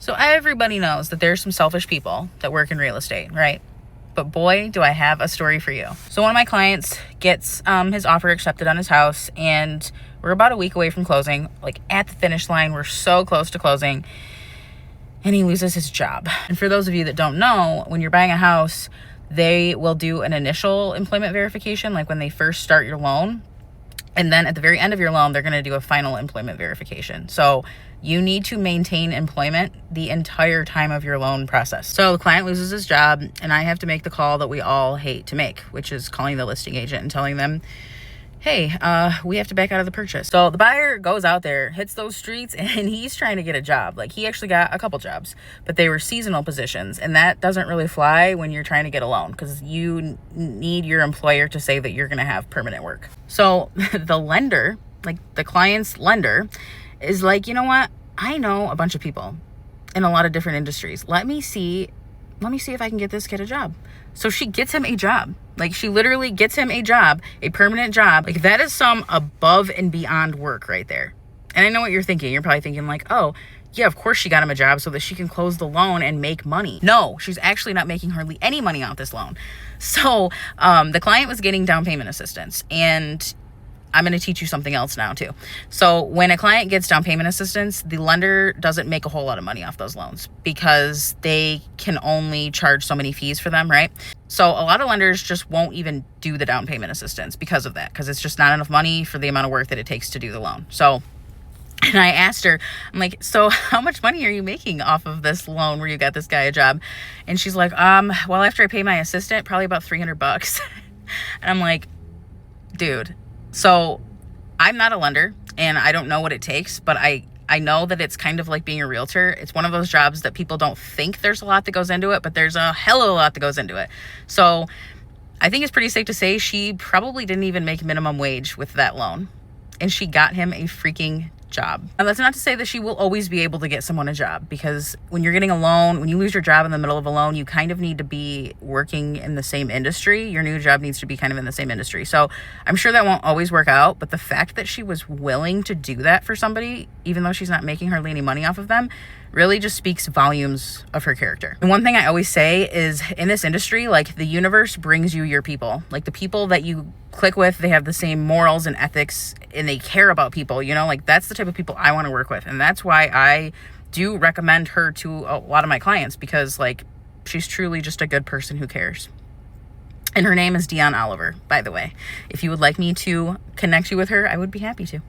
So everybody knows that there's some selfish people that work in real estate, right? But boy, do I have a story for you. So one of my clients gets his offer accepted on his house, and we're about a week away from closing, like at the finish line. We're so close to closing, and he loses his job. And for those of you that don't know, when you're buying a house, they will do an initial employment verification, like when they first start your loan. And then at the very end of your loan, they're going to do a final employment verification. So you need to maintain employment the entire time of your loan process. So the client loses his job, and I have to make the call that we all hate to make, which is calling the listing agent and telling them, hey, we have to back out of the purchase. So the buyer goes out there, hits those streets, and he's trying to get a job. Like, he actually got a couple jobs, but they were seasonal positions. And that doesn't really fly when you're trying to get a loan, because you need your employer to say that you're going to have permanent work. So the lender, like the client's lender, is like, you know what? I know a bunch of people in a lot of different industries. Let me see if I can get this kid a job. So she gets him a job. Like, she literally gets him a job, a permanent job. Like, that is some above and beyond work right there. And I know what you're thinking. You're probably thinking like, oh, yeah, of course she got him a job so that she can close the loan and make money. No, she's actually not making hardly any money off this loan. So the client was getting down payment assistance, and I'm going to teach you something else now too. So when a client gets down payment assistance, the lender doesn't make a whole lot of money off those loans because they can only charge so many fees for them, right? So a lot of lenders just won't even do the down payment assistance because of that, because it's just not enough money for the amount of work that it takes to do the loan. So, and I asked her, I'm like, so how much money are you making off of this loan where you got this guy a job? And she's like, well, after I pay my assistant, probably about $300. And I'm like, dude, so I'm not a lender and I don't know what it takes, but I know that it's kind of like being a realtor. It's one of those jobs that people don't think there's a lot that goes into it, but there's a hell of a lot that goes into it. So I think it's pretty safe to say she probably didn't even make minimum wage with that loan, and she got him a freaking job. And that's not to say that she will always be able to get someone a job, because when you're getting a loan, when you lose your job in the middle of a loan, you kind of need to be working in the same industry. Your new job needs to be kind of in the same industry. So I'm sure that won't always work out, but the fact that she was willing to do that for somebody, even though she's not making hardly any money off of them, really just speaks volumes of her character. And one thing I always say is, in this industry, like, the universe brings you your people. Like, the people that you click with, they have the same morals and ethics, and they care about people, you know? Like, that's the type of people I want to work with. And that's why I do recommend her to a lot of my clients, because, like, she's truly just a good person who cares. And her name is Dion Oliver, by the way. If you would like me to connect you with her, I would be happy to.